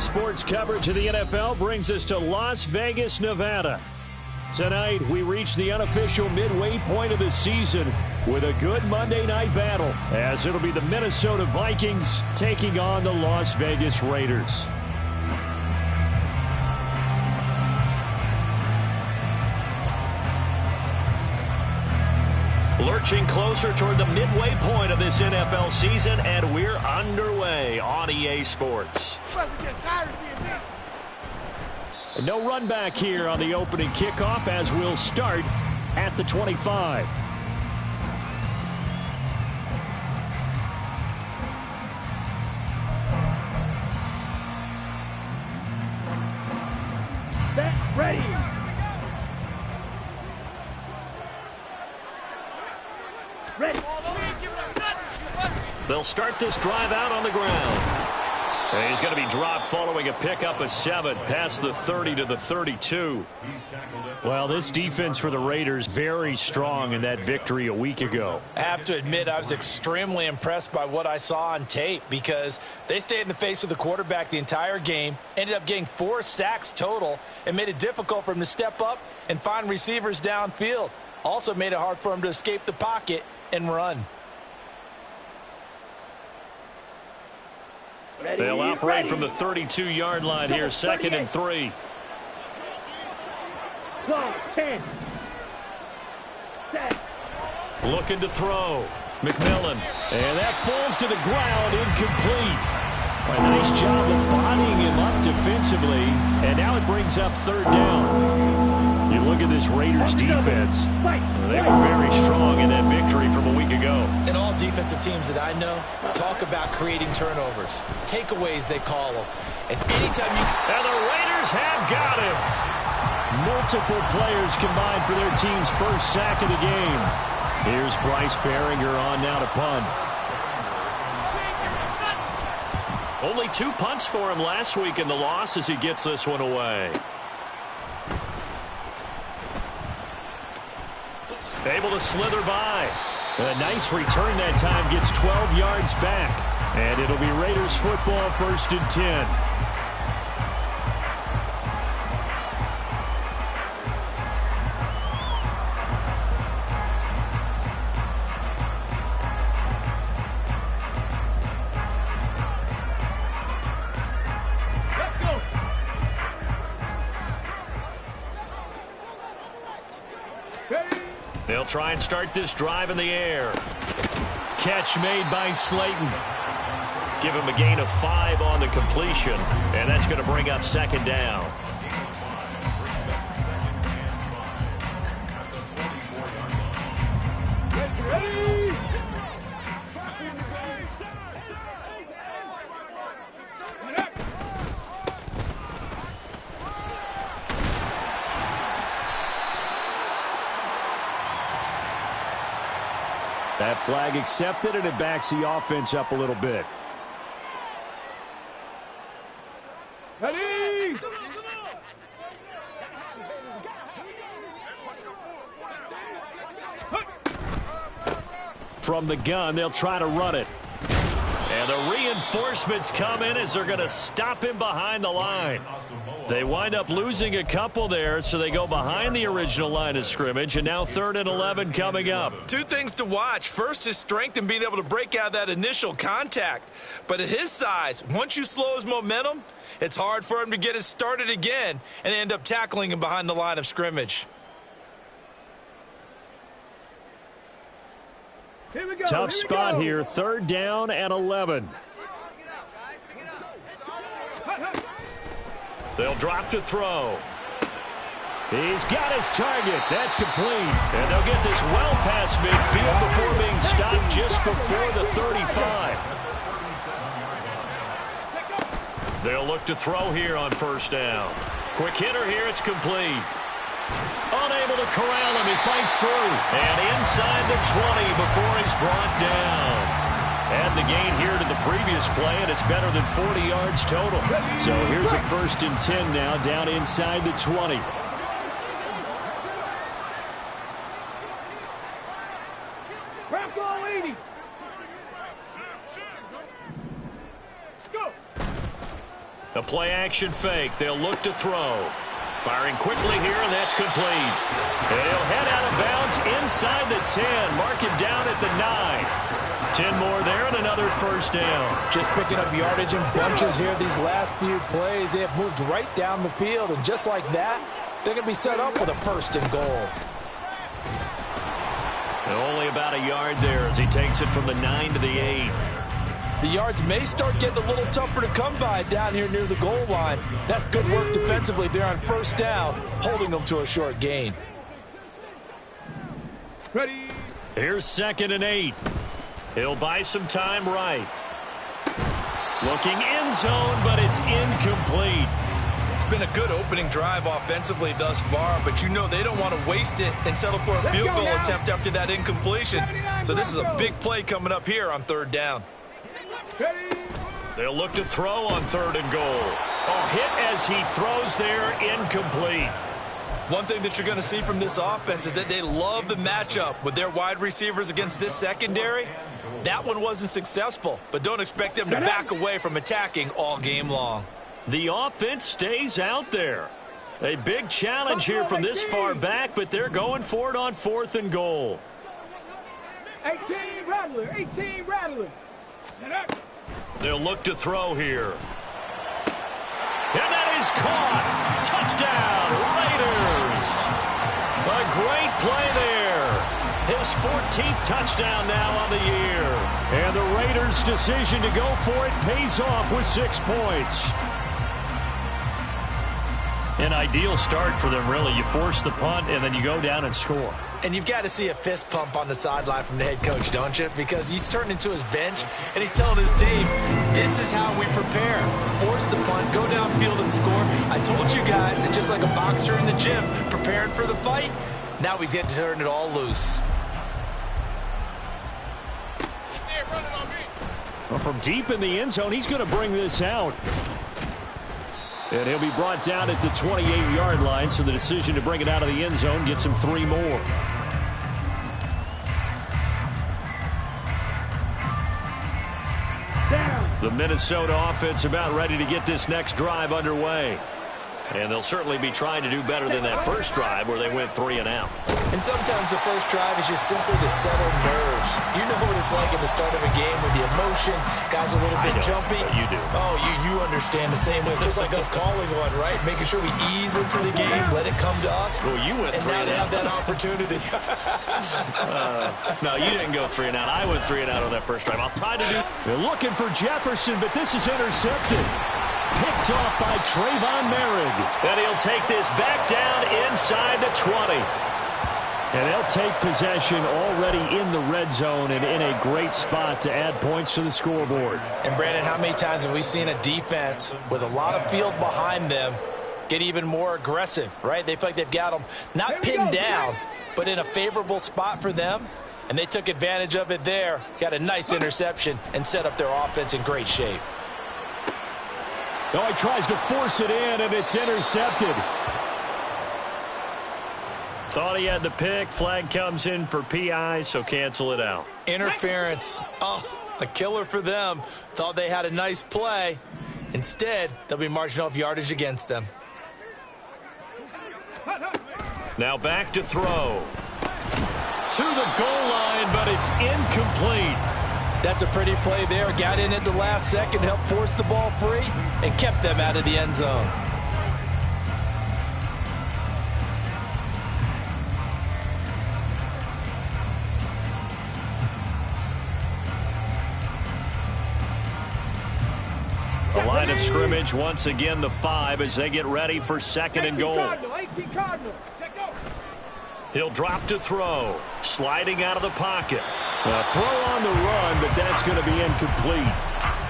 Sports coverage of the NFL brings us to Las Vegas, Nevada. Tonight, we reach the unofficial midway point of the season with a good Monday night battle, as it'll be the Minnesota Vikings taking on the Las Vegas Raiders. Lurching closer toward the midway point of this NFL season, and we're underway on EA Sports. No run back here on the opening kickoff, as we'll start at the 25. Set, ready. Ready. They'll start this drive out on the ground. And he's going to be dropped following a pickup of 7 past the 30 to the 32. Well, this defense for the Raiders very strong in that victory a week ago. I have to admit, I was extremely impressed by what I saw on tape, because they stayed in the face of the quarterback the entire game, ended up getting 4 sacks total, and made it difficult for him to step up and find receivers downfield. Also made it hard for him to escape the pocket and run. They'll operate from the 32-yard line here, 2nd and 3. 12, 10. Set. Looking to throw. McMillan. And that falls to the ground, incomplete. A nice job of bodying him up defensively. And now it brings up 3rd down. You look at this Raiders defense. They were very strong in that victory from a week ago. And all defensive teams that I know talk about creating turnovers. Takeaways, they call them. And anytime you... And the Raiders have got him. Multiple players combined for their team's first sack of the game. Here's Bryce Behringer on now to punt. Only 2 punts for him last week in the loss as he gets this one away. Able to slither by. A nice return that time, gets 12 yards back. And it'll be Raiders football, 1st and 10. They'll try and start this drive in the air. Catch made by Slayton. Give him a gain of 5 on the completion, and that's going to bring up 2nd down. Ready. That flag accepted, and it backs the offense up a little bit. Ready. From the gun, they'll try to run it. And the reinforcements come in as they're going to stop him behind the line. They wind up losing a couple there, so they go behind the original line of scrimmage, and now 3rd and 11 coming up. 2 things to watch. First, his strength in being able to break out that initial contact. But at his size, once you slow his momentum, it's hard for him to get it started again and end up tackling him behind the line of scrimmage. Here we go. Tough spot here, 3rd down and 11. They'll drop to throw. He's got his target. That's complete. And they'll get this well past midfield before being stopped just before the 35. They'll look to throw here on 1st down. Quick hitter here. It's complete. Unable to corral him. He fights through. And inside the 20 before he's brought down. Add the gain here to the previous play, and it's better than 40 yards total. So here's a 1st and 10 now, down inside the 20. Wrap ball 80. Go. A play-action fake. They'll look to throw. Firing quickly here, and that's complete. And he'll head out of bounds inside the 10. Mark it down at the 9. 10 more there and another first down. Just picking up yardage in bunches here these last few plays. They have moved right down the field, and just like that, they're going to be set up with a first and goal. And only about a yard there as he takes it from the 9 to the 8. The yards may start getting a little tougher to come by down here near the goal line. That's good work defensively there on first down, holding them to a short gain. Ready. Here's 2nd and 8. He'll buy some time right. Looking end zone, but it's incomplete. It's been a good opening drive offensively thus far, but you know they don't want to waste it and settle for a field goal attempt after that incompletion. So this is a big play coming up here on 3rd down. They'll look to throw on 3rd and goal. A hit as he throws there, incomplete. One thing that you're going to see from this offense is that they love the matchup with their wide receivers against this secondary. That one wasn't successful, but don't expect them to back away from attacking all game long. The offense stays out there. A big challenge here from this far back, but they're going for it on 4th and goal. 18 Rattler, 18 Rattler. They'll look to throw here. And that is caught. Touchdown, Raiders. A great play there. His 14th touchdown now on the year. And the Raiders' decision to go for it pays off with 6 points. An ideal start for them, really. You force the punt, and then you go down and score. And you've got to see a fist pump on the sideline from the head coach, don't you? Because he's turned into his bench, and he's telling his team, this is how we prepare. Force the punt, go downfield and score. I told you guys, it's just like a boxer in the gym, preparing for the fight. Now we get to turn it all loose. Hey, run it on me. Well, from deep in the end zone, he's going to bring this out. And he'll be brought down at the 28-yard line, so the decision to bring it out of the end zone gets him 3 more. Down. The Minnesota offense about ready to get this next drive underway. And they'll certainly be trying to do better than that first drive where they went 3 and out. And sometimes the first drive is just simply to settle nerves. You know what it's like at the start of a game with the emotion. Guys a little bit jumpy. You do. Oh, you understand the same way. Just like us calling one, right? Making sure we ease into the game, let it come to us. Well, you went 3 and now and they out. have that opportunity. No, you didn't go 3 and out. I went 3 and out on that first drive. I'll try to do. They're looking for Jefferson, but this is intercepted. Picked off by Trayvon Merrick. And he'll take this back down inside the 20. And they'll take possession already in the red zone and in a great spot to add points to the scoreboard. And, Brandon, how many times have we seen a defense with a lot of field behind them get even more aggressive, right? They feel like they've got them not pinned down, but in a favorable spot for them. And they took advantage of it there. Got a nice interception and set up their offense in great shape. Oh, he tries to force it in, and it's intercepted. Thought he had the pick. Flag comes in for PI, so cancel it out. Interference. Oh, a killer for them. Thought they had a nice play. Instead, they'll be marching off yardage against them. Now back to throw. To the goal line, but it's incomplete. That's a pretty play there. Got in at the last second, helped force the ball free, and kept them out of the end zone. The line of scrimmage, once again, the 5 as they get ready for 2nd and goal. He'll drop to throw. Sliding out of the pocket. A throw on the run, but that's going to be incomplete.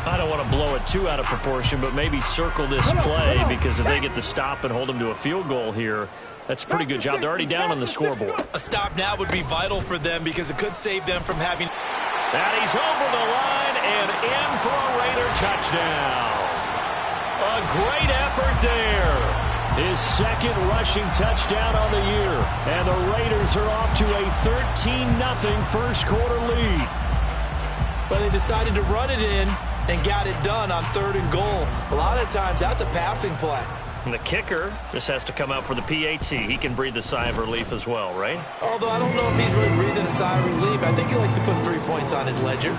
I don't want to blow it too out of proportion, but maybe circle this play because if they get the stop and hold them to a field goal here, that's a pretty good job. They're already down on the scoreboard. A stop now would be vital for them because it could save them from having... And he's over the line and in for a Raider touchdown. A great effort there. His 2nd rushing touchdown on the year. And the Raiders are off to a 13-0 first quarter lead. But they decided to run it in and got it done on 3rd and goal. A lot of times, that's a passing play. And the kicker just has to come out for the PAT. He can breathe a sigh of relief as well, right? Although I don't know if he's really breathing a sigh of relief. I think he likes to put 3 points on his ledger.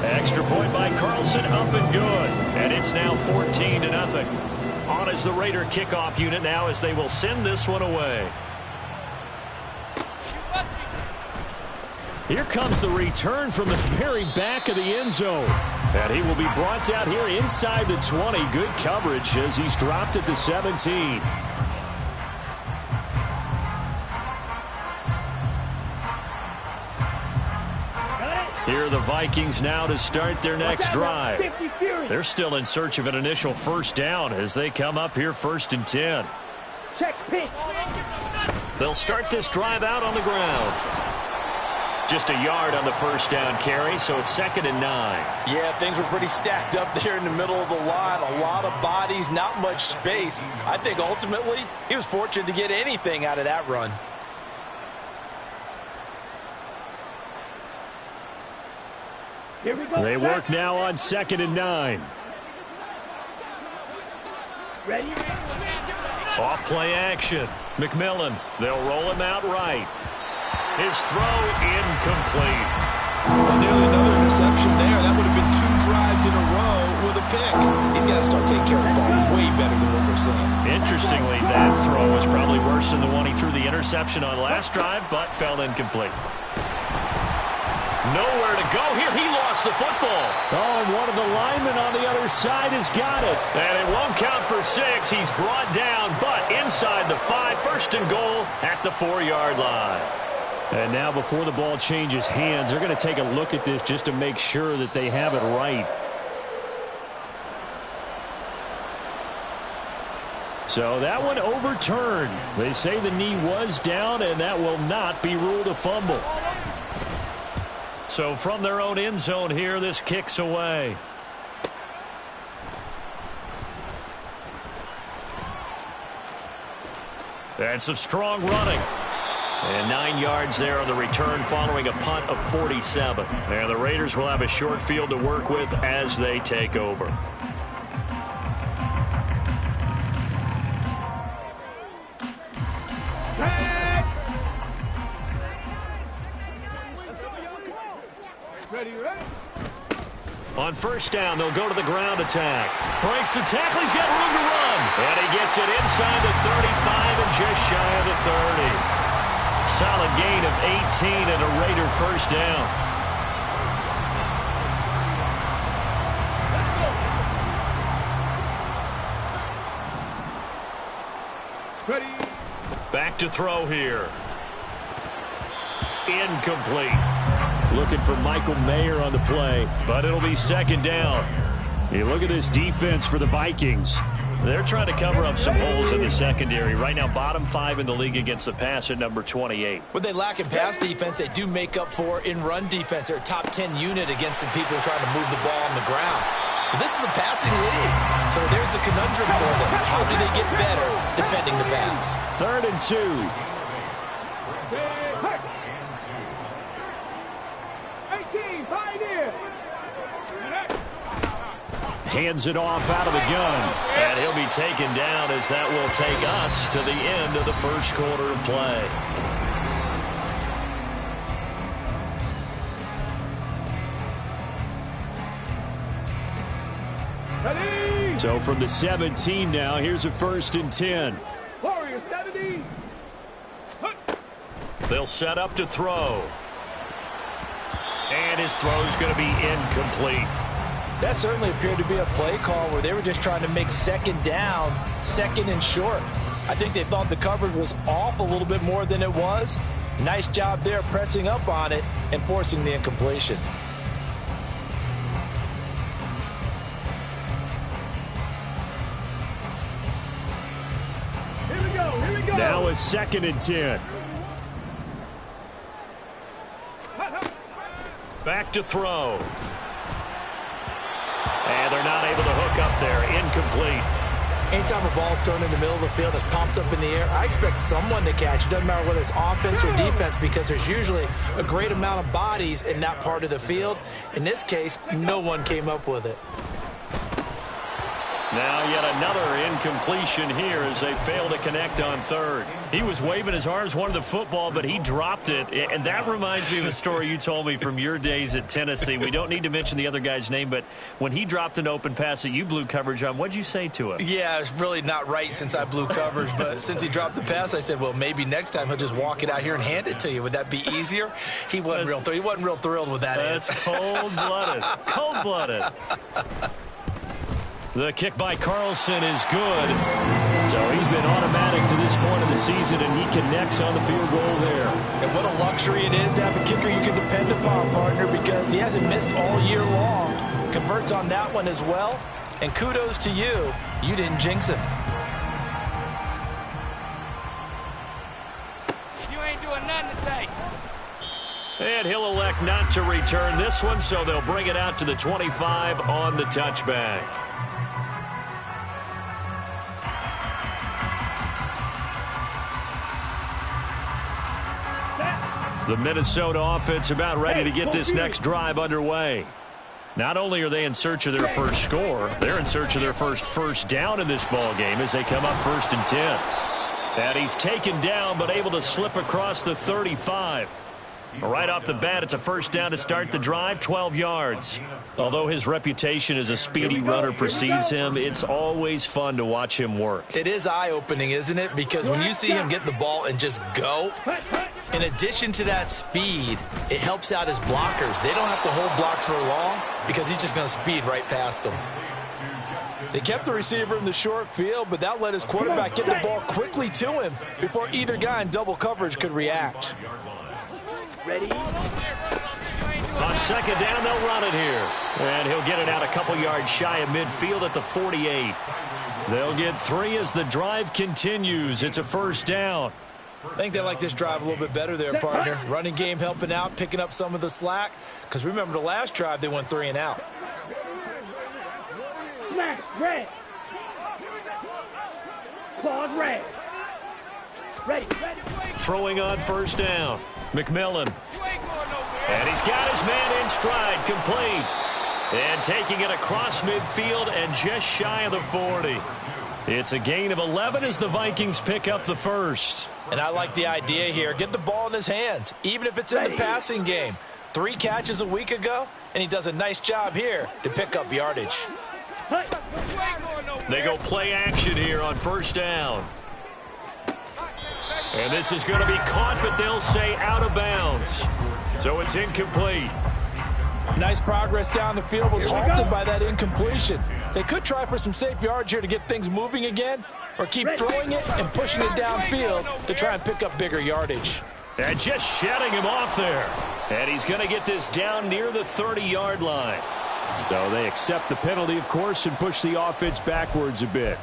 Extra point by Carlson, up and good. And it's now 14-0. On is the Raider kickoff unit now as they will send this one away. Here comes the return from the very back of the end zone. And he will be brought down here inside the 20. Good coverage as he's dropped at the 17. Here are the Vikings now to start their next drive. They're still in search of an initial first down as they come up here 1st and 10. Check pitch. They'll start this drive out on the ground. Just a yard on the first down carry, so it's 2nd and 9. Yeah, things were pretty stacked up there in the middle of the line. A lot of bodies, not much space. I think ultimately he was fortunate to get anything out of that run. Here we go. They work now on 2nd and 9. Ready? Off play action. McMillan, they'll roll him out right. His throw incomplete. Well, nearly another interception there. That would have been 2 drives in a row with a pick. He's got to start taking care of the ball way better than what we're seeing. Interestingly, that throw was probably worse than the one he threw the interception on last drive, but fell incomplete. Nowhere to go here. He lost the football. Oh, and one of the linemen on the other side has got it. And it won't count for 6. He's brought down, but inside the 5. 1st and goal at the 4-yard line. And now before the ball changes hands, they're going to take a look at this just to make sure that they have it right. So that one overturned. They say the knee was down, and that will not be ruled a fumble. So from their own end zone here, this kicks away. And some strong running. And 9 yards there on the return following a punt of 47. And the Raiders will have a short field to work with as they take over. Ready, ready? On first down, they'll go to the ground attack. Breaks the tackle. He's got room to run. And he gets it inside the 35 and just shy of the 30. Solid gain of 18 and a Raider first down. Ready? Back to throw here. Incomplete. Looking for Michael Mayer on the play, but it'll be 2nd down. You look at this defense for the Vikings. They're trying to cover up some holes in the secondary. Right now, bottom 5 in the league against the pass at number 28. What they lack in pass defense, they do make up for in run defense. They're a top 10 unit against some people trying to move the ball on the ground. But this is a passing league, so there's a conundrum for them. How do they get better defending the pass? 3rd and 2. 18, pioneer. Hands it off out of the gun. And he'll be taken down as that will take us to the end of the first quarter of play. Ready? So from the 17 now, here's a 1st and 10. Warrior 70. They'll set up to throw. And his throw is going to be incomplete. That certainly appeared to be a play call where they were just trying to make 2nd down, 2nd and short. I think they thought the coverage was off a little bit more than it was. Nice job there pressing up on it and forcing the incompletion. Here we go, here we go. Now a 2nd and 10. Back to throw. And they're not able to hook up there. Incomplete. Anytime a ball's thrown in the middle of the field that's popped up in the air, I expect someone to catch. It doesn't matter whether it's offense or defense, because there's usually a great amount of bodies in that part of the field. In this case, no one came up with it. Now yet another incompletion here as they fail to connect on third. He was waving his arms, wanted the football, but he dropped it. And that reminds me of a story you told me from your days at Tennessee. We don't need to mention the other guy's name, but when he dropped an open pass that you blew coverage on, what'd you say to him? Yeah, it's really not right since I blew coverage, but since he dropped the pass, I said, well, maybe next time he'll just walk it out here and hand it to you. Would that be easier? He wasn't real thrilled with that answer. That's cold-blooded. Cold-blooded. The kick by Carlson is good. So he's been automatic to this point of the season, and he connects on the field goal there. And what a luxury it is to have a kicker you can depend upon, partner, because he hasn't missed all year long. Converts on that one as well. And kudos to you. You didn't jinx him. You ain't doing nothing today. And he'll elect not to return this one, so they'll bring it out to the 25 on the touchback. The Minnesota offense about ready to get this next drive underway. Not only are they in search of their first score, they're in search of their first down in this ball game as they come up 1st and 10. And he's taken down but able to slip across the 35. Right off the bat, it's a first down to start the drive, 12 yards. Although his reputation as a speedy runner precedes him, it's always fun to watch him work. It is eye-opening, isn't it? Because when you see him get the ball and just go, in addition to that speed, it helps out his blockers. They don't have to hold blocks for long because he's just going to speed right past them. They kept the receiver in the short field, but that let his quarterback get the ball quickly to him before either guy in double coverage could react. Ready? On second down, they'll run it here. And he'll get it out a couple yards shy of midfield at the 48. They'll get 3 as the drive continues. It's a first down. I think they like this drive a little bit better there, partner. Running game helping out, picking up some of the slack. Because remember, the last drive, they went 3 and out. Red. Claws red. Ready. Throwing on first down. McMillan. And he's got his man in stride, complete. And taking it across midfield and just shy of the 40. It's a gain of 11 as the Vikings pick up the first. And I like the idea here. Get the ball in his hands, even if it's in the passing game. 3 catches a week ago, and he does a nice job here to pick up yardage. They go play action here on first down. And this is going to be caught, but they'll say out of bounds. So it's incomplete. Nice progress down the field was halted by that incompletion. They could try for some safe yards here to get things moving again, or keep throwing it and pushing it downfield to try and pick up bigger yardage. And just shutting him off there. And he's going to get this down near the 30-yard line. So they accept the penalty, of course, and push the offense backwards a bit.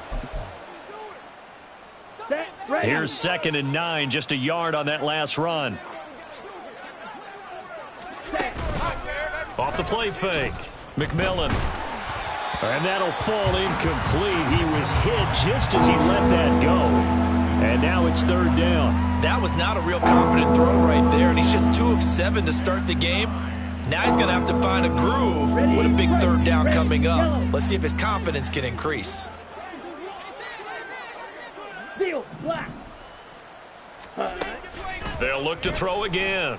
Here's 2nd and 9, just a yard on that last run. Off the play fake. McMillan. And that'll fall incomplete. He was hit just as he let that go. And now it's 3rd down. That was not a real confident throw right there, and he's just 2 of 7 to start the game. Now he's going to have to find a groove with a big 3rd down coming up. Let's see if his confidence can increase. Deal black. They'll look to throw again.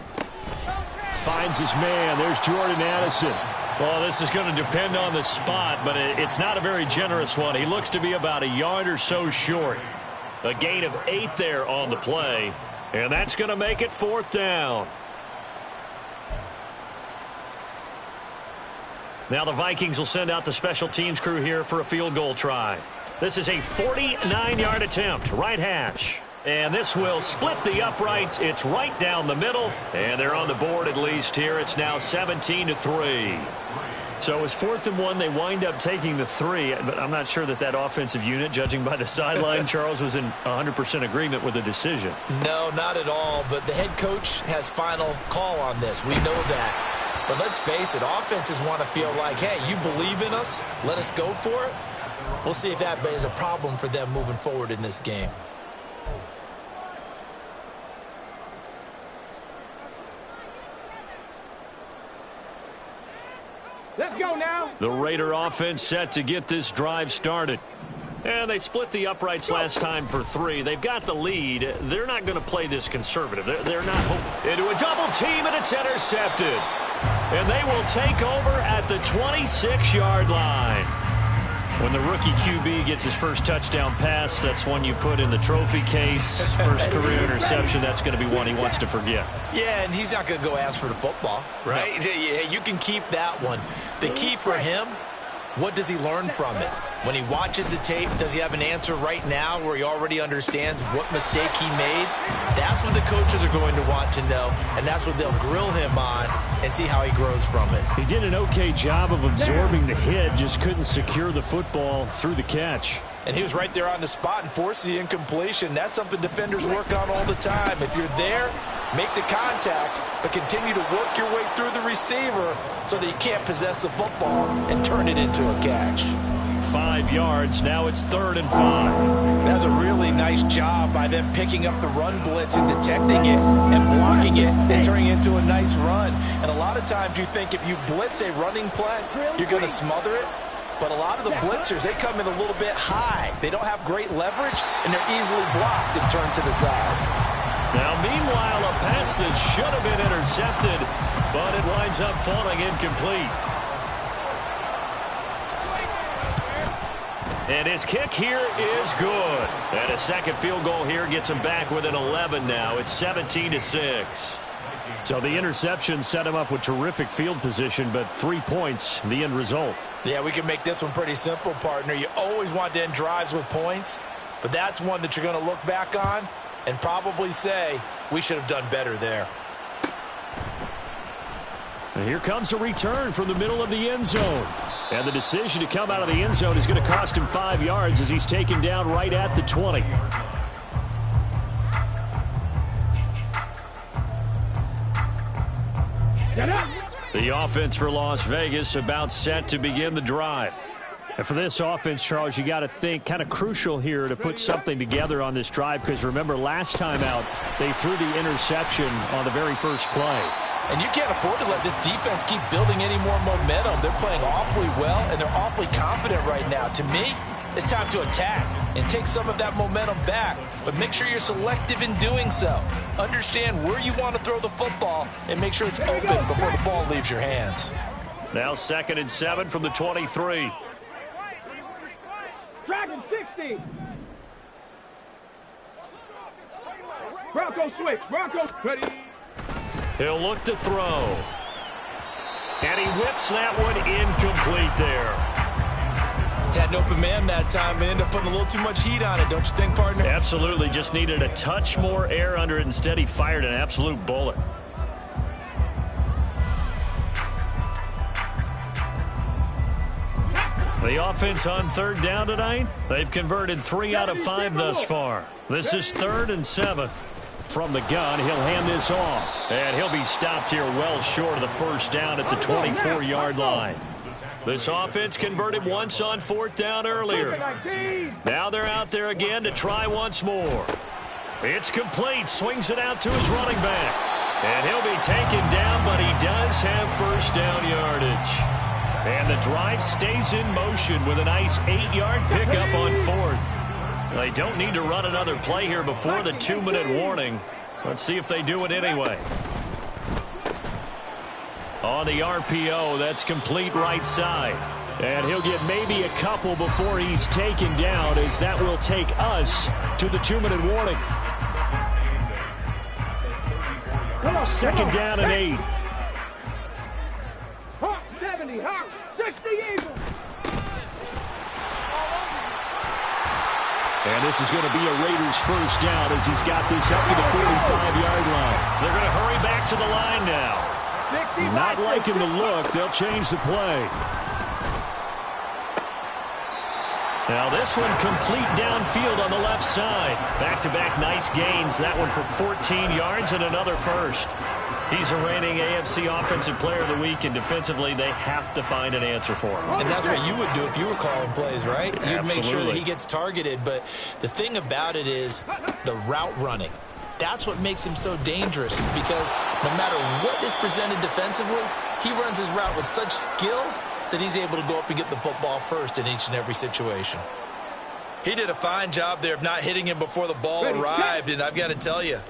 Finds his man. There's Jordan Addison. Well, this is going to depend on the spot, but it's not a very generous one. He looks to be about a yard or so short. A gain of 8 there on the play, and that's going to make it 4th down. Now the Vikings will send out the special teams crew here for a field goal try. This is a 49-yard attempt, right hash. And this will split the uprights. It's right down the middle, and they're on the board at least here. It's now 17-3. So it's 4th and 1. They wind up taking the 3, but I'm not sure that offensive unit, judging by the sideline, Charles, was in 100% agreement with the decision. No, not at all, but the head coach has final call on this. We know that. But let's face it, offenses want to feel like, hey, you believe in us, let us go for it. We'll see if that is a problem for them moving forward in this game. Let's go now. The Raider offense set to get this drive started. And they split the uprights last time for 3. They've got the lead. They're not going to play this conservative. They're not hoping. Into a double team, and it's intercepted. And they will take over at the 26-yard line. When the rookie QB gets his first touchdown pass, that's one you put in the trophy case. First career interception, that's going to be one he wants to forget. Yeah, and he's not going to go ask for the football, right? No. Yeah, you can keep that one. The key for him, what does he learn from it? When he watches the tape, does he have an answer right now where he already understands what mistake he made? That's what the coaches are going to want to know, and that's what they'll grill him on and see how he grows from it. He did an okay job of absorbing the hit, just couldn't secure the football through the catch. And he was right there on the spot and forced the incompletion. That's something defenders work on all the time. If you're there, make the contact, but continue to work your way through the receiver so that you can't possess the football and turn it into a catch. 5 yards. Now it's 3rd and 5. That's a really nice job by them picking up the run blitz and detecting it and blocking it and turning it into a nice run. And a lot of times you think if you blitz a running play, you're going to smother it. But a lot of the blitzers, they come in a little bit high. They don't have great leverage, and they're easily blocked and turned to the side. Now, meanwhile, a pass that should have been intercepted, but it winds up falling incomplete. And his kick here is good. And a second field goal here gets him back within 11 now. It's 17-6. So the interception set him up with terrific field position, but 3 points, the end result. Yeah, we can make this one pretty simple, partner. You always want to end drives with points, but that's one that you're going to look back on and probably say, we should have done better there. And here comes a return from the middle of the end zone. And the decision to come out of the end zone is going to cost him 5 yards as he's taken down right at the 20. The offense for Las Vegas about set to begin the drive. And for this offense, Charles, you got to think kind of crucial here to put something together on this drive, because remember last time out they threw the interception on the very first play. And you can't afford to let this defense keep building any more momentum. They're playing awfully well, and they're awfully confident right now. To me, it's time to attack and take some of that momentum back. But make sure you're selective in doing so. Understand where you want to throw the football and make sure it's open before the ball leaves your hands. Now 2nd and 7 from the 23. Dragon 60. Broncos switch. Broncos ready. He'll look to throw. And he whips that one incomplete there. Had an open man that time and ended up putting a little too much heat on it, don't you think, partner? Absolutely. Just needed a touch more air under it. Instead, he fired an absolute bullet. The offense on 3rd down tonight, they've converted 3 out of 5 thus far. This is 3rd and 7. From the gun, he'll hand this off. And he'll be stopped here well short of the first down at the 24-yard line. This offense converted once on 4th down earlier. Now they're out there again to try once more. It's complete. Swings it out to his running back. And he'll be taken down, but he does have first down yardage. And the drive stays in motion with a nice 8-yard pickup on 4th. They don't need to run another play here before the 2-minute warning. Let's see if they do it anyway. On the RPO, that's complete right side. And he'll get maybe a couple before he's taken down, as that will take us to the 2-minute warning. 2nd down and 8. Hawk 70, Hawk 60 Eagles. And this is going to be a Raiders first down as he's got this up to the 45-yard line. They're going to hurry back to the line now. Not liking the look. They'll change the play. Now this one complete downfield on the left side. Back-to-back nice gains. That one for 14 yards and another first. He's a reigning AFC Offensive Player of the Week, and defensively, they have to find an answer for him. And that's what you would do if you were calling plays, right? You'd make sure that he gets targeted. But the thing about it is the route running. That's what makes him so dangerous, because no matter what is presented defensively, he runs his route with such skill that he's able to go up and get the football first in each and every situation. He did a fine job there of not hitting him before the ball arrived, and I've got to tell you,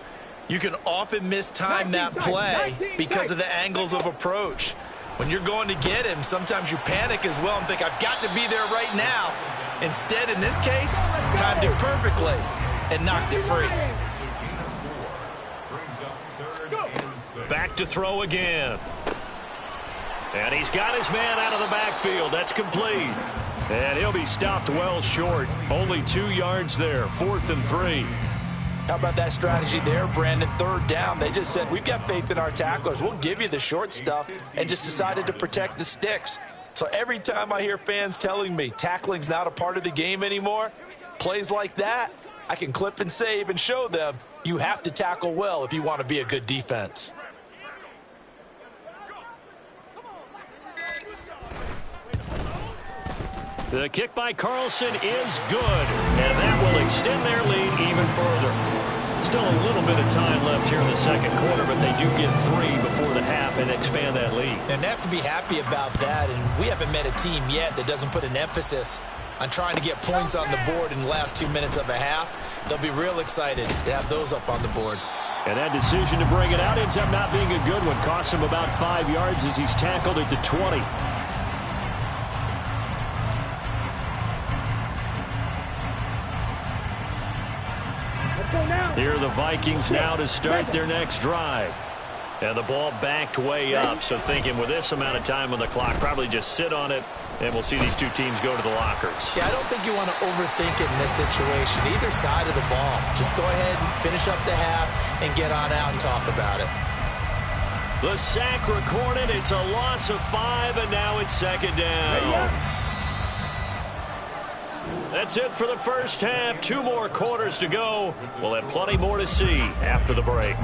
you can often mistime that play because of the angles of approach. When you're going to get him, sometimes you panic as well and think, I've got to be there right now. Instead, in this case, timed it perfectly and knocked it free. Back to throw again. And he's got his man out of the backfield. That's complete. And he'll be stopped well short. Only 2 yards there. 4th and 3. How about that strategy there, Brandon? 3rd down. They just said, we've got faith in our tacklers. We'll give you the short stuff, and just decided to protect the sticks. So every time I hear fans telling me tackling's not a part of the game anymore, plays like that, I can clip and save and show them you have to tackle well if you want to be a good defense. The kick by Carlson is good, and that will extend their lead even further. Still a little bit of time left here in the second quarter, but they do get 3 before the half and expand that lead. And they have to be happy about that, and we haven't met a team yet that doesn't put an emphasis on trying to get points on the board in the last 2 minutes of a half. They'll be real excited to have those up on the board. And that decision to bring it out ends up not being a good one. Costs him about 5 yards as he's tackled at the 20. Here are the Vikings now to start their next drive. And the ball backed way up, so thinking with this amount of time on the clock, probably just sit on it, and we'll see these two teams go to the lockers. Yeah, I don't think you want to overthink it in this situation. Either side of the ball. Just go ahead and finish up the half and get on out and talk about it. The sack recorded. It's a loss of 5, and now it's 2nd down. That's it for the first half. 2 more quarters to go. We'll have plenty more to see after the break.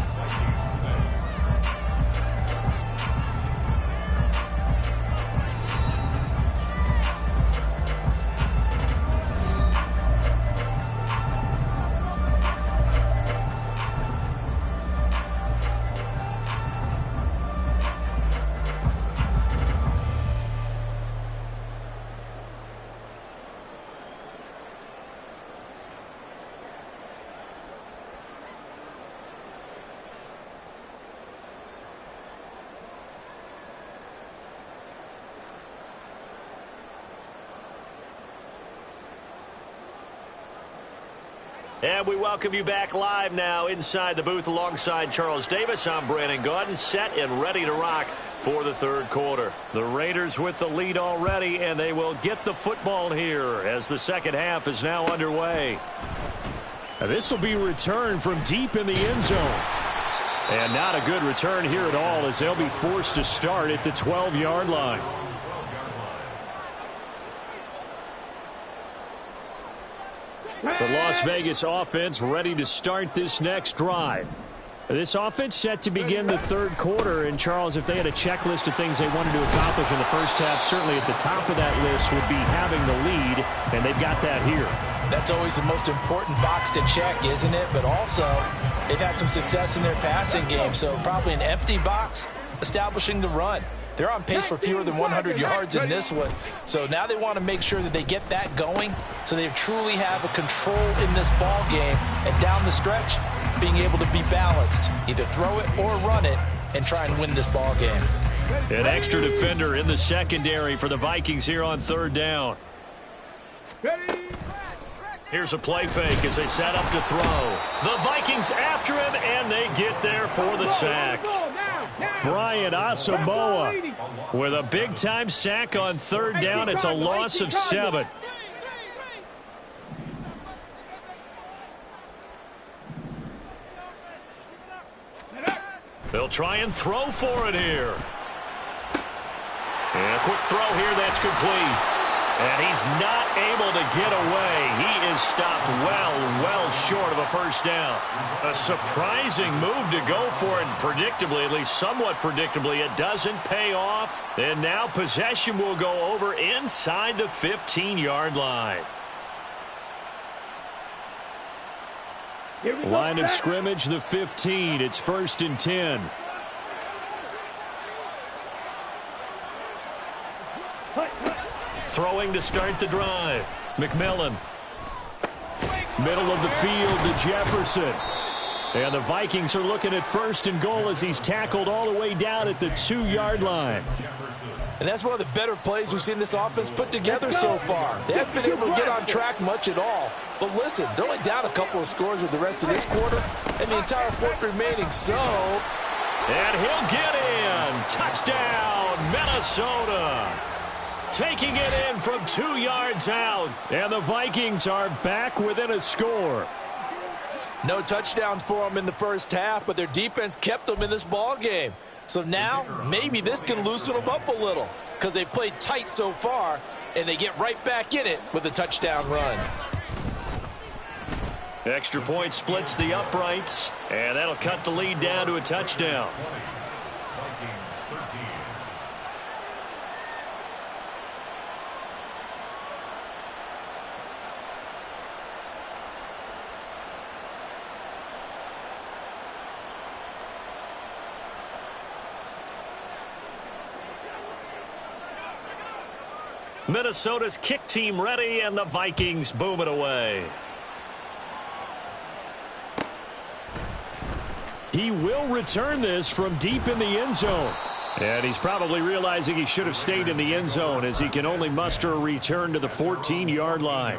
And we welcome you back live now inside the booth alongside Charles Davis. I'm Brandon Gaudin, set and ready to rock for the 3rd quarter. The Raiders with the lead already, and they will get the football here as the second half is now underway. This will be returned from deep in the end zone. And not a good return here at all, as they'll be forced to start at the 12-yard line. The Las Vegas offense ready to start this next drive. This offense set to begin the 3rd quarter. And, Charles, if they had a checklist of things they wanted to accomplish in the first half, certainly at the top of that list would be having the lead, and they've got that here. That's always the most important box to check, isn't it? But also, they've had some success in their passing game, so probably an empty box establishing the run. They're on pace for fewer than 100 yards in this one. So now they want to make sure that they get that going so they truly have a control in this ball game. And down the stretch, being able to be balanced. Either throw it or run it and try and win this ball game. An extra defender in the secondary for the Vikings here on 3rd down. Here's a play fake as they set up to throw. The Vikings after him, and they get there for the sack. Brian Asamoah with a big-time sack on 3rd down. It's a loss of 7. They'll try and throw for it here. And a quick throw here, that's complete. And he's not able to get away. He is stopped well short of a first down. A surprising move to go for it, and predictably, at least somewhat predictably, it doesn't pay off. And now possession will go over inside the 15-yard line. Line of scrimmage, the 15. It's 1st and 10. Throwing to start the drive. McMillan. Middle of the field to Jefferson. And the Vikings are looking at 1st and goal as he's tackled all the way down at the 2-yard line. And that's one of the better plays we've seen this offense put together so far. They haven't been able to get on track much at all. But listen, they're only down a couple of scores with the rest of this quarter and the entire fourth remaining, so... And he'll get in. Touchdown, Minnesota. Taking it in from 2 yards out. And the Vikings are back within a score. No touchdowns for them in the first half, but their defense kept them in this ball game. So now, maybe this can loosen them up a little because they played tight so far, and they get right back in it with a touchdown run. Extra point splits the uprights, and that'll cut the lead down to a touchdown. Minnesota's kick team ready, and the Vikings boom it away. He will return this from deep in the end zone. And he's probably realizing he should have stayed in the end zone as he can only muster a return to the 14-yard line.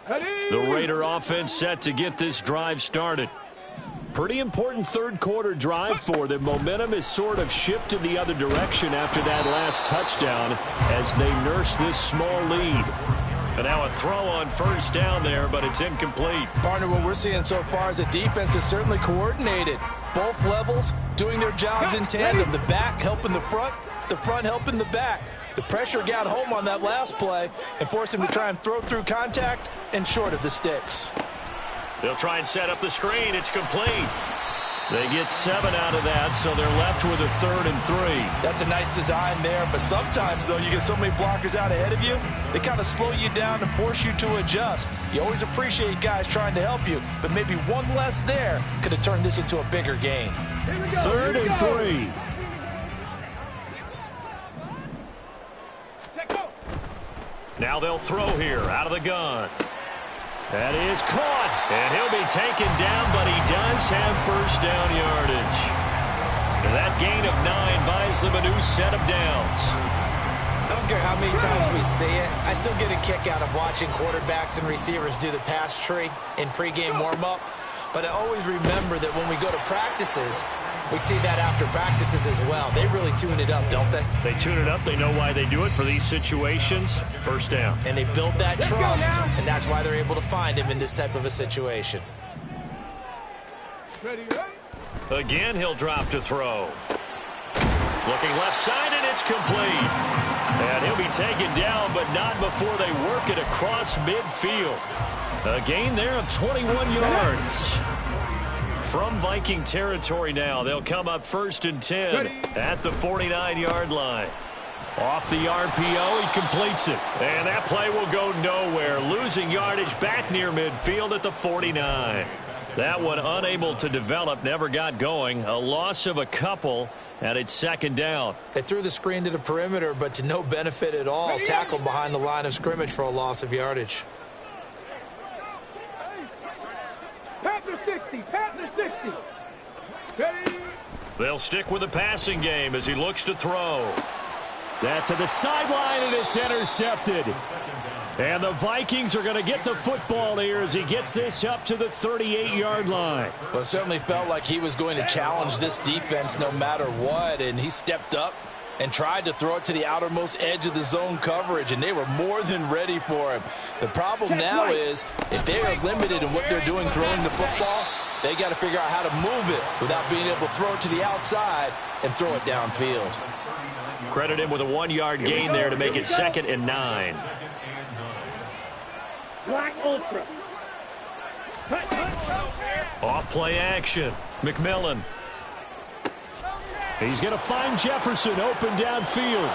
The Raider offense set to get this drive started. Pretty important third quarter drive for them. Momentum has sort of shifted the other direction after that last touchdown as they nurse this small lead. And now a throw on first down there, but it's incomplete. Partner, what we're seeing so far is the defense is certainly coordinated. Both levels doing their jobs in tandem. The back helping the front helping the back. The pressure got home on that last play and forced him to try and throw through contact and short of the sticks. They'll try and set up the screen. It's complete. They get 7 out of that, so they're left with a 3rd and 3. That's a nice design there, but sometimes, though, you get so many blockers out ahead of you, they kind of slow you down and force you to adjust. You always appreciate guys trying to help you, but maybe one less there could have turned this into a bigger gain. 3rd and 3. Now they'll throw here out of the gun. That is caught, and he'll be taken down, but he does have first down yardage. And that gain of 9 buys them a new set of downs. I don't care how many times we see it. I still get a kick out of watching quarterbacks and receivers do the pass tree in pregame warm-up. But I always remember that when we go to practices, we see that after practices as well. They really tune it up, don't they? They tune it up. They know why they do it for these situations. First down. And they build that trust, and that's why they're able to find him in this type of a situation. Again, he'll drop to throw. Looking left side, and it's complete. And he'll be taken down, but not before they work it across midfield. A gain there of 21 yards. From Viking territory now, they'll come up 1st and 10 at the 49-yard line. Off the RPO, he completes it. And that play will go nowhere, losing yardage back near midfield at the 49. That one unable to develop, never got going. A loss of a couple, and it's 2nd down. They threw the screen to the perimeter, but to no benefit at all. Tackled behind the line of scrimmage for a loss of yardage. Panther 60, Panther 60. Ready? They'll stick with the passing game as he looks to throw. That to the sideline, and it's intercepted. And the Vikings are going to get the football here as he gets this up to the 38-yard line. Well, it certainly felt like he was going to challenge this defense no matter what, and he stepped up and tried to throw it to the outermost edge of the zone coverage, and they were more than ready for him. The problem now is if they are limited in what they're doing throwing the football, they got to figure out how to move it without being able to throw it to the outside and throw it downfield. Credit him with a 1-yard gain there to make it 2nd and 9. Black Ultra. Off play action. McMillan. He's going to find Jefferson open downfield.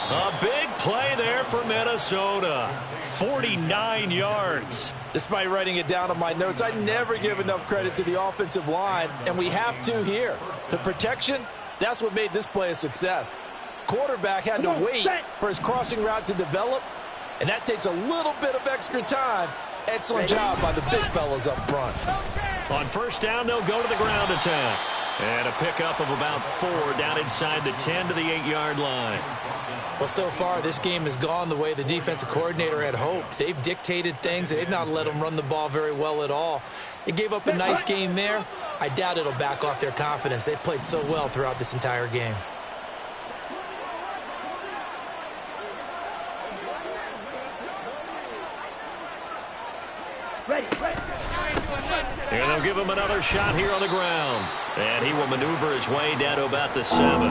A big play there for Minnesota. 49 yards. Despite writing it down on my notes, I never give enough credit to the offensive line, and we have to here. The protection, that's what made this play a success. Quarterback had to wait for his crossing route to develop, and that takes a little bit of extra time. Excellent job by the big fellas up front. On first down, they'll go to the ground attack. And a pickup of about 4 down inside the 10 to the 8-yard line. Well, so far, this game has gone the way the defensive coordinator had hoped. They've dictated things. They've not let them run the ball very well at all. They gave up a nice game there. I doubt it'll back off their confidence. They've played so well throughout this entire game. And they'll give him another shot here on the ground. And he will maneuver his way down to about the 7.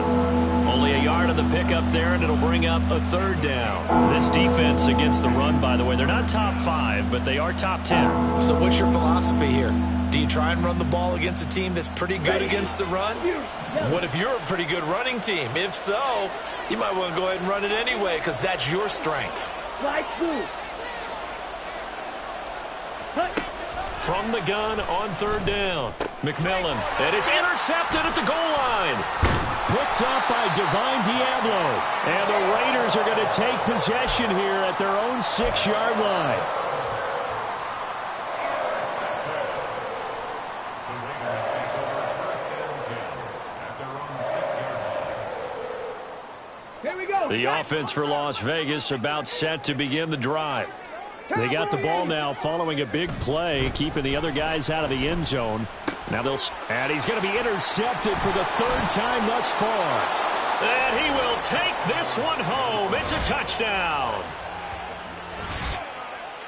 Only a yard of the pickup there, and it'll bring up a 3rd down. This defense against the run, by the way, they're not top 5, but they are top 10. So what's your philosophy here? Do you try and run the ball against a team that's pretty good against the run? What if you're a pretty good running team? If so, you might want to go ahead and run it anyway because that's your strength. Like blue. From the gun on 3rd down. McMillan. And it's intercepted at the goal line. Picked up by Divine Diablo. And the Raiders are going to take possession here at their own 6-yard line. Here we go. The offense for Las Vegas about set to begin the drive. They got the ball now following a big play, keeping the other guys out of the end zone. Now and he's going to be intercepted for the 3rd time thus far. And he will take this one home. It's a touchdown.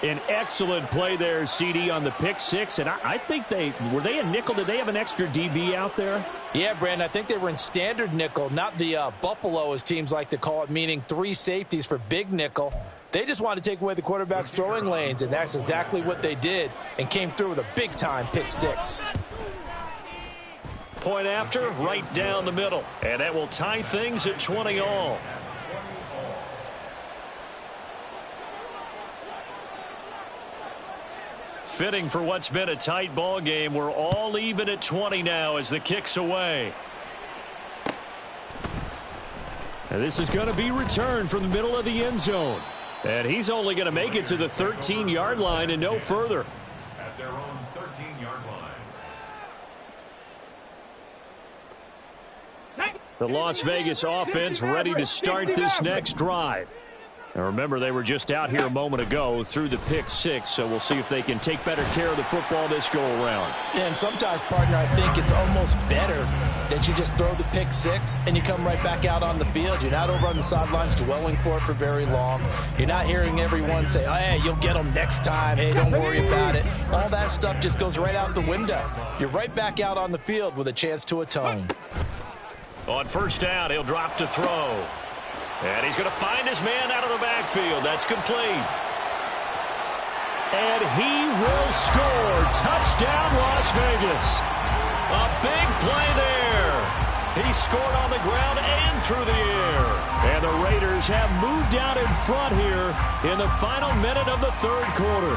An excellent play there, CD, on the pick 6. And I think were they a nickel? Did they have an extra DB out there? Yeah, Brandon, I think they were in standard nickel, not the Buffalo, as teams like to call it, meaning 3 safeties for big nickel. They just wanted to take away the quarterback's throwing lanes, and that's exactly what they did and came through with a big-time pick 6. Point after, right down the middle. And that will tie things at 20 all. Fitting for what's been a tight ball game. We're all even at 20 now as the kick's away. And this is going to be returned from the middle of the end zone. And he's only going to make it to the 13-yard line and no further. At their own 13-yard line. The Las Vegas offense ready to start this next drive. And remember, they were just out here a moment ago through the pick 6, so we'll see if they can take better care of the football this go-around. And sometimes, partner, I think it's almost better that you just throw the pick 6 and you come right back out on the field. You're not over on the sidelines dwelling for it for very long. You're not hearing everyone say, oh, hey, you'll get them next time. Hey, don't worry about it. All that stuff just goes right out the window. You're right back out on the field with a chance to atone. On first down, he'll drop to throw. And he's going to find his man out of the backfield. That's complete. And he will score. Touchdown, Las Vegas. A big play there. He scored on the ground and through the air. And the Raiders have moved out in front here in the final minute of the 3rd quarter.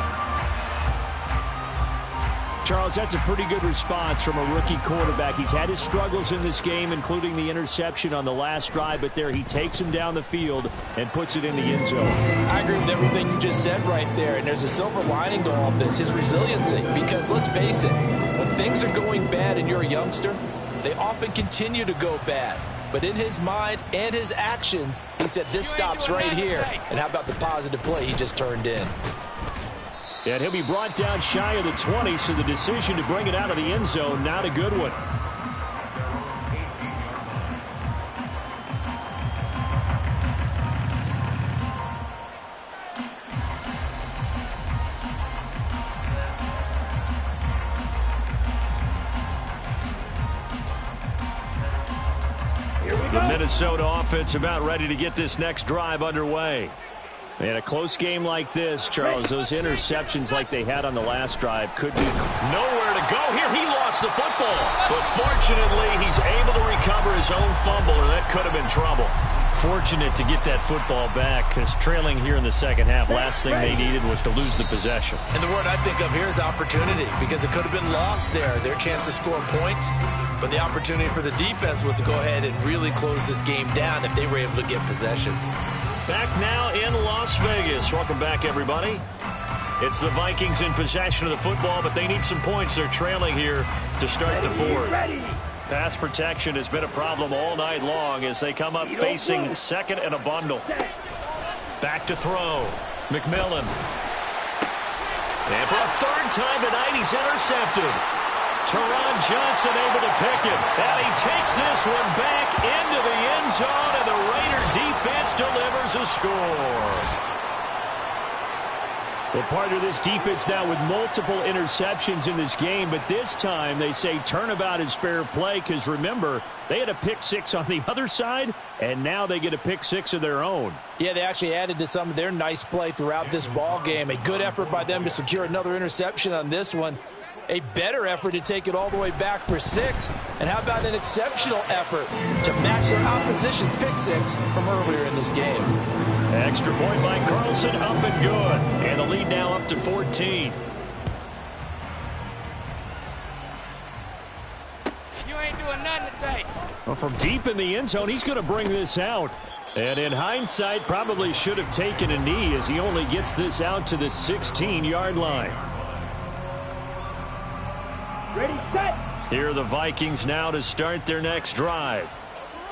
Charles, that's a pretty good response from a rookie quarterback. He's had his struggles in this game, including the interception on the last drive, but there he takes him down the field and puts it in the end zone. I agree with everything you just said right there, and there's a silver lining to all of this, his resiliency, because let's face it, when things are going bad and you're a youngster, they often continue to go bad. But in his mind and his actions, he said, this stops right here. And how about the positive play he just turned in? And he'll be brought down shy of the 20, so the decision to bring it out of the end zone, not a good one. The Minnesota offense about ready to get this next drive underway. In a close game like this, Charles, those interceptions like they had on the last drive could be nowhere to go here. He lost the football, but fortunately he's able to recover his own fumble, or that could have been trouble. Fortunate to get that football back, because trailing here in the second half, last thing they needed was to lose the possession. And the word I think of here is opportunity, because it could have been lost there, their chance to score points. But the opportunity for the defense was to go ahead and really close this game down if they were able to get possession. Back now in Las Vegas. Welcome back, everybody. It's the Vikings in possession of the football, but they need some points. They're trailing here to start the fourth. Pass protection has been a problem all night long as they come up facing second and a bundle. Back to throw. McMillan. And for a third time tonight, he's intercepted. Teron Johnson able to pick it. And he takes this one back into the end zone, and the Raider defense delivers a score. Well, part of this defense now with multiple interceptions in this game, but this time they say turnabout is fair play because, remember, they had a pick six on the other side, and now they get a pick six of their own. Yeah, they actually added to some of their nice play throughout this ball game. A good effort by them to secure another interception on this one. A better effort to take it all the way back for 6. And how about an exceptional effort to match their opposition's pick six from earlier in this game. Extra point by Carlson, up and good. And the lead now up to 14. You ain't doing nothing today. Well, from deep in the end zone, he's going to bring this out. And in hindsight, probably should have taken a knee as he only gets this out to the 16-yard line. Ready, set. Here are the Vikings now to start their next drive.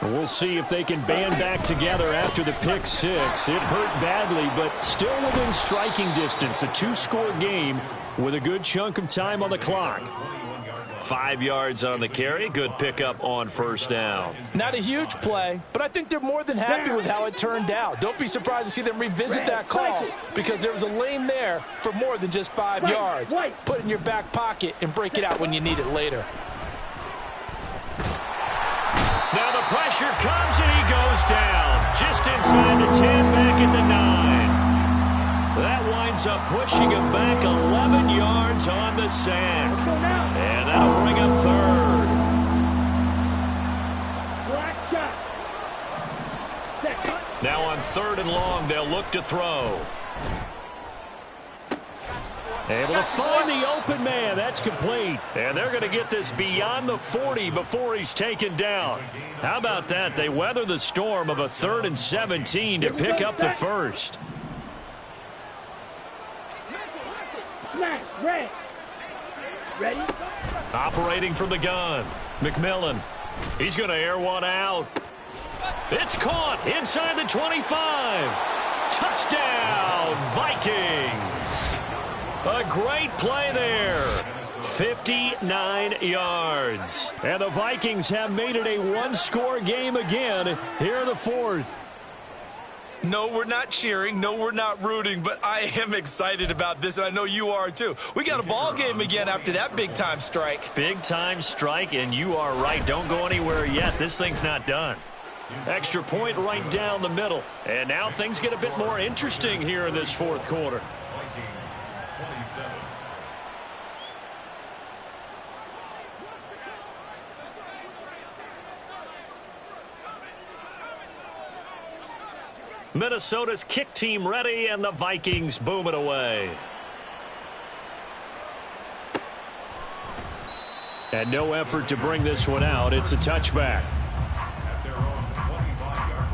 We'll see if they can band back together after the pick six. It hurt badly, but still within striking distance. A 2-score game with a good chunk of time on the clock. 5 yards on the carry. Good pickup on first down. Not a huge play, but I think they're more than happy with how it turned out. Don't be surprised to see them revisit that call because there was a lane there for more than just 5 yards. Put it in your back pocket and break it out when you need it later. Now the pressure comes and he goes down. Just inside the 10, back at the 9. That winds up pushing him back 11 yards on the sack. And that'll bring up third. Now on 3rd and long, they'll look to throw. Able to find the open man. That's complete. And they're going to get this beyond the 40 before he's taken down. How about that? They weather the storm of a 3rd and 17 to pick up the first. Ready? Operating from the gun. McMillan. He's going to air one out. It's caught inside the 25. Touchdown, Vikings. A great play there. 59 yards. And the Vikings have made it a 1-score game again here in the 4th. No, we're not cheering. No, we're not rooting, but I am excited about this, and I know you are too. We got a ball game again after that big-time strike. Big-time strike, and you are right. Don't go anywhere yet. This thing's not done. Extra point right down the middle. And now things get a bit more interesting here in this 4th quarter. Minnesota's kick team ready, and the Vikings boom it away. And no effort to bring this one out. It's a touchback. At their own 25-yard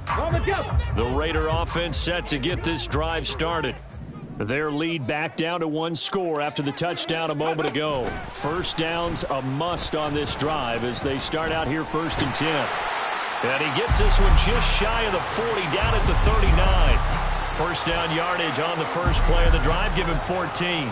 line. On the go. The Raider offense set to get this drive started. Their lead back down to 1 score after the touchdown a moment ago. First down's a must on this drive as they start out here 1st and 10. And he gets this one just shy of the 40, down at the 39. First down yardage on the first play of the drive, give him 14.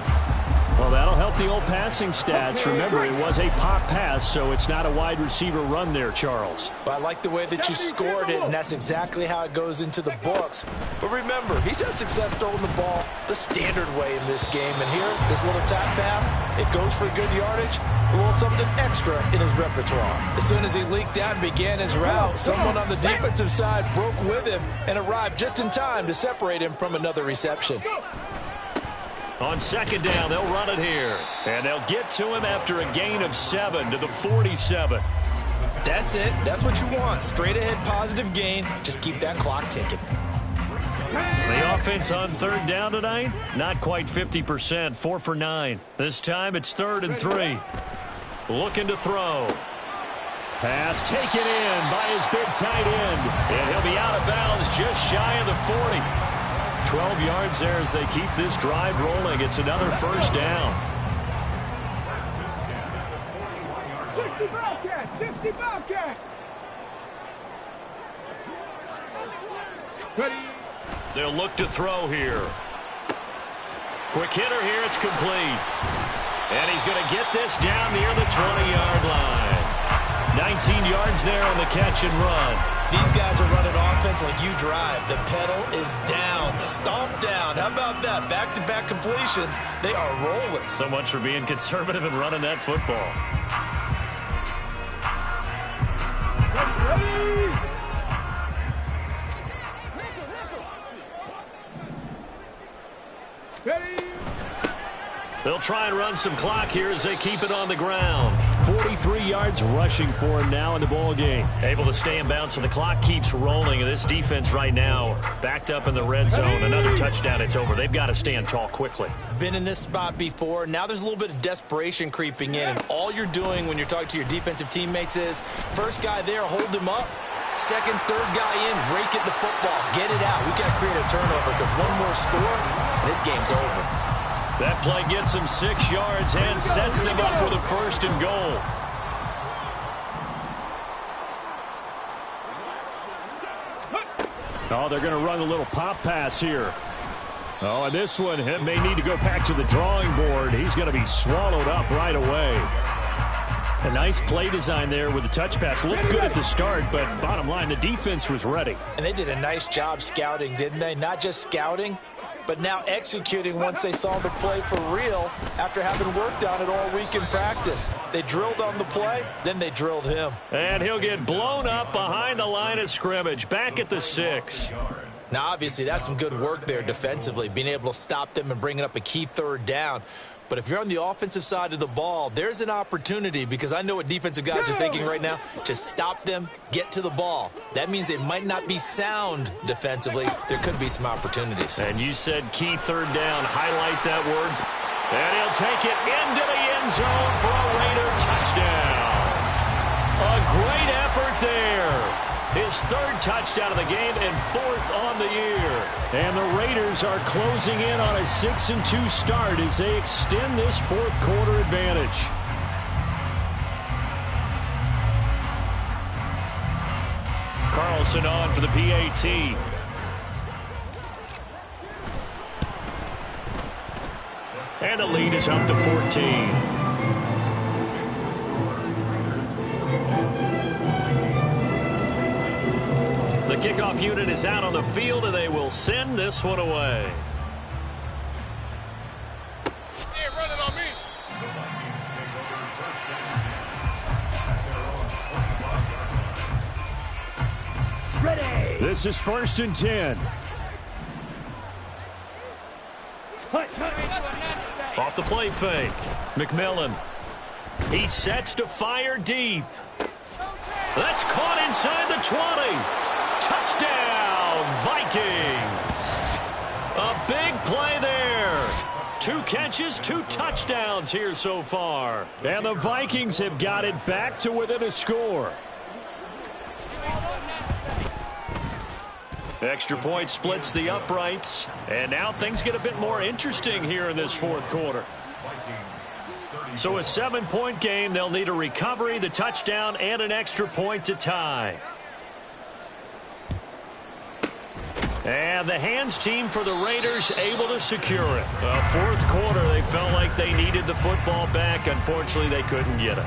Well, that'll help the old passing stats. Remember, it was a pop pass, so it's not a wide receiver run there, Charles. Well, I like the way that you scored it, and that's exactly how it goes into the books. But remember, he's had success throwing the ball the standard way in this game. And here, this little tap pass, it goes for good yardage, a little something extra in his repertoire. As soon as he leaked out and began his route, someone on the defensive side broke with him and arrived just in time to separate him from another reception. On second down, they'll run it here. And they'll get to him after a gain of 7 to the 47. That's it. That's what you want. Straight ahead positive gain. Just keep that clock ticking. The offense on third down tonight, not quite 50%, 4 for 9. This time it's 3rd and 3. Looking to throw. Pass taken in by his big tight end. And he'll be out of bounds just shy of the 40. 12 yards there as they keep this drive rolling. It's another first down. 60 Bobcat! 60 Bobcat! Ready? They'll look to throw here. Quick hitter here. It's complete. And he's going to get this down near the 20-yard line. 19 yards there on the catch and run. These guys are running offense like you drive. The pedal is down. Stomp down. How about that? Back-to-back completions. They are rolling. So much for being conservative and running that football. Ready? They'll try and run some clock here as they keep it on the ground. 43 yards rushing for him now in the ball game. Able to stay in bounds, so the clock keeps rolling. And this defense right now backed up in the red zone. Another touchdown, it's over. They've got to stand tall quickly. Been in this spot before. Now there's a little bit of desperation creeping in. And all you're doing when you're talking to your defensive teammates is, first guy there, hold him up. Second, third guy in, rake at the football. Get it out. We've got to create a turnover because one more score, and this game's over. That play gets them 6 yards and sets them up with a 1st and goal. Oh, they're going to run a little pop pass here. Oh, and this one may need to go back to the drawing board. He's going to be swallowed up right away. A nice play design there with the touch pass. Looked good at the start, but bottom line, the defense was ready. And they did a nice job scouting, didn't they? Not just scouting, but now executing once they saw the play for real after having worked on it all week in practice. They drilled on the play, then they drilled him. And he'll get blown up behind the line of scrimmage, back at the 6. Now, obviously, that's some good work there defensively, being able to stop them and bringing up a key third down. But if you're on the offensive side of the ball, there's an opportunity, because I know what defensive guys are thinking right now. Just stop them, get to the ball. That means they might not be sound defensively. There could be some opportunities. And you said key third down. Highlight that word. And he'll take it into the end zone for a Raider touchdown. A great effort there. His 3rd touchdown of the game and 4th on the year. And the Raiders are closing in on a 6-2 start as they extend this 4th quarter advantage. Carlson on for the PAT. And the lead is up to 14. The kickoff unit is out on the field, and they will send this one away. Hey, run it on me. Ready! This is 1st and 10. Off the play fake. McMillan. He sets to fire deep. That's caught inside the 20. Touchdown, Vikings. A big play there. 2 catches, 2 touchdowns here so far. And the Vikings have got it back to within a score. Extra point splits the uprights. And now things get a bit more interesting here in this 4th quarter. So a 7-point game. They'll need a recovery, the touchdown, and an extra point to tie. And the hands team for the Raiders able to secure it. Fourth quarter, they felt like they needed the football back. Unfortunately, they couldn't get it.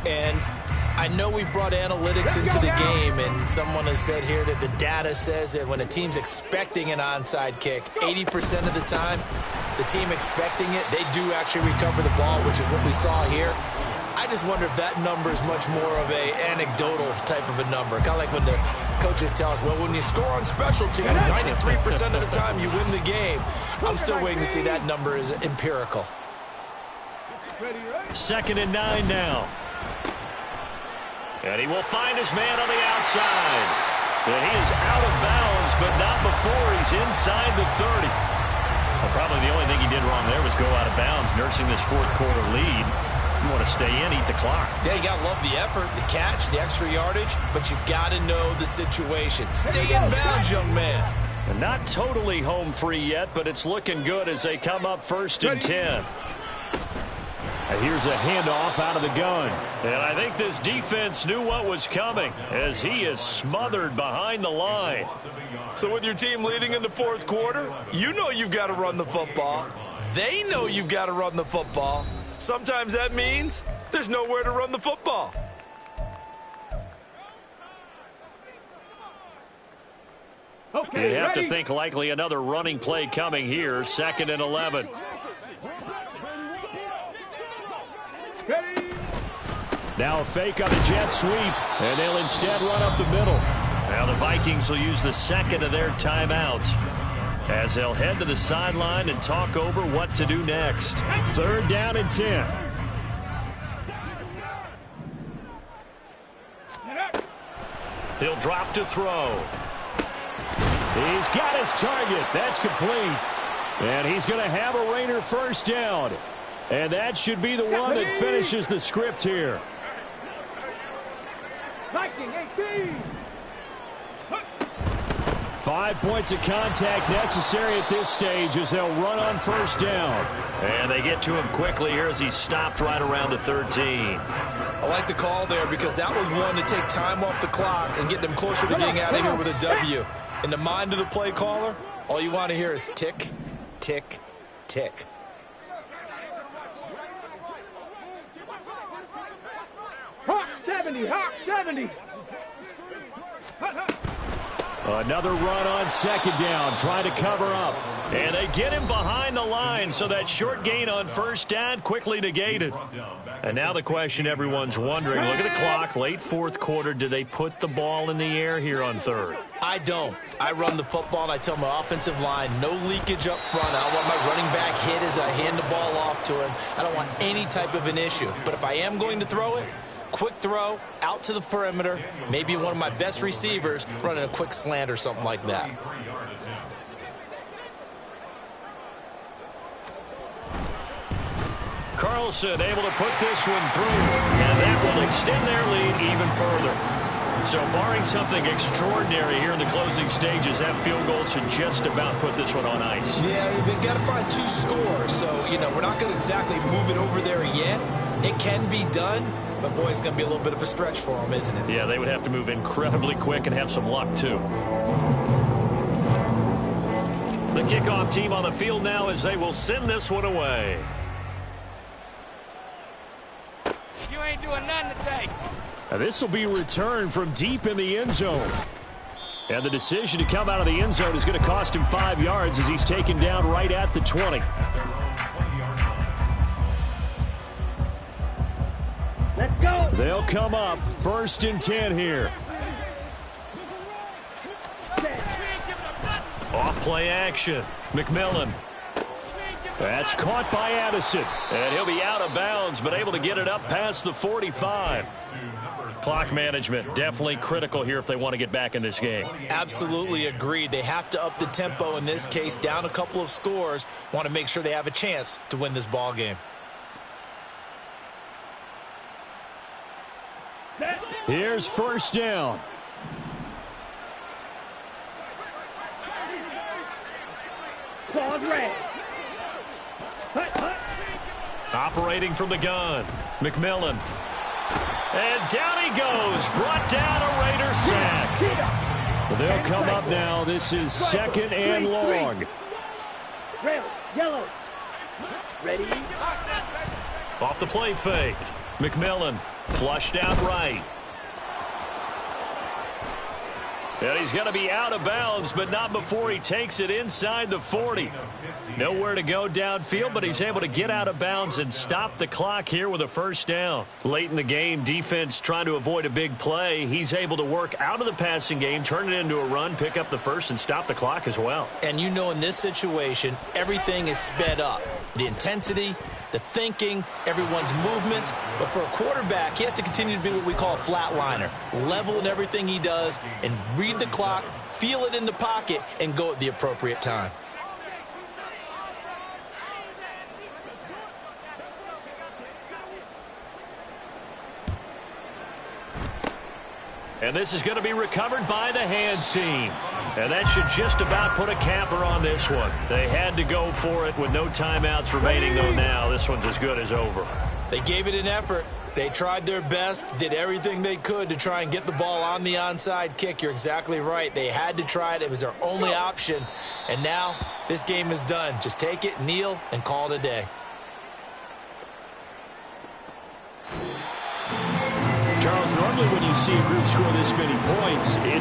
And I know we've brought analytics into the game, and someone has said here that the data says that when a team's expecting an onside kick, 80% of the time, the team expecting it, they do actually recover the ball, which is what we saw here. I just wonder if that number is much more of a anecdotal type of a number. Kind of like when the coaches tell us, well, when you score on special teams, 93% of the time you win the game. I'm still waiting to see that number is empirical. 2nd and 9 now. And he will find his man on the outside. And he is out of bounds, but not before he's inside the 30. Well, probably the only thing he did wrong there was go out of bounds, nursing this fourth quarter lead. You want to stay in, eat the clock. Yeah, you got to love the effort, the catch, the extra yardage, but you got to know the situation. Stay in bounds, young man. And not totally home free yet, but it's looking good as they come up 1st and 10. And here's a handoff out of the gun. And I think this defense knew what was coming as he is smothered behind the line. So with your team leading in the fourth quarter, you know you've got to run the football. They know you've got to run the football. Sometimes that means there's nowhere to run the football. You have to think likely another running play coming here. 2nd and 11. Now a fake on the jet sweep, and they'll instead run up the middle. Now the Vikings will use the second of their timeouts as they'll head to the sideline and talk over what to do next. 3rd down and 10. He'll drop to throw. He's got his target. That's complete. And he's going to have a Raider first down. And that should be the one that finishes the script here. Viking 18. 5 points of contact necessary at this stage as they'll run on first down. And they get to him quickly here as he stopped right around the 13. I like the call there because that was one to take time off the clock and get them closer to getting out of here with a W. In the mind of the play caller, all you want to hear is tick, tick, tick. Hawk 70, Hawk 70. Another run on 2nd down, trying to cover up. And they get him behind the line, so that short gain on first down quickly negated. And now the question everyone's wondering, look at the clock, late fourth quarter, do they put the ball in the air here on 3rd? I don't. I run the football, and I tell my offensive line, no leakage up front. I don't want my running back hit as I hand the ball off to him. I don't want any type of an issue. But if I am going to throw it, quick throw, out to the perimeter, maybe one of my best receivers running a quick slant or something like that. Carlson able to put this one through, and that will extend their lead even further. So barring something extraordinary here in the closing stages, that field goal should just about put this one on ice. Yeah, we've got to find 2 scores, so, we're not going to exactly move it over there yet. It can be done. But, boy, it's going to be a little bit of a stretch for them, isn't it? Yeah, they would have to move incredibly quick and have some luck, too. The kickoff team on the field now as they will send this one away. You ain't doing nothing today. This will be returned from deep in the end zone. And the decision to come out of the end zone is going to cost him 5 yards as he's taken down right at the 20. Let's go. They'll come up 1st and 10 here. Off play action. McMillan. That's caught by Addison. And he'll be out of bounds, but able to get it up past the 45. Clock management definitely critical here if they want to get back in this game. Absolutely agreed. They have to up the tempo in this case, down a couple of scores. Want to make sure they have a chance to win this ball game. Here's first down. Pause red. Operating from the gun. McMillan. And down he goes. Brought down a Raider sack. They'll come up now. This is second and long. Red, yellow. Ready? Off the play fake. McMillan flushed out right. And he's going to be out of bounds, but not before he takes it inside the 40. Nowhere to go downfield, but he's able to get out of bounds and stop the clock here with a first down. Late in the game, defense trying to avoid a big play. He's able to work out of the passing game, turn it into a run, pick up the first, and stop the clock as well. And you know in this situation, everything is sped up. The intensity, the thinking, everyone's movements. But for a quarterback, he has to continue to be what we call a flatliner. Level in everything he does and read the clock, feel it in the pocket, and go at the appropriate time. And this is going to be recovered by the hands team. And that should just about put a capper on this one. They had to go for it with no timeouts remaining, though now this one's as good as over. They gave it an effort. They tried their best, did everything they could to try and get the ball on the onside kick. You're exactly right. They had to try it. It was their only option. And now this game is done. Just take it, kneel, and call it a day. Charles, normally when you see a group score this many points, it's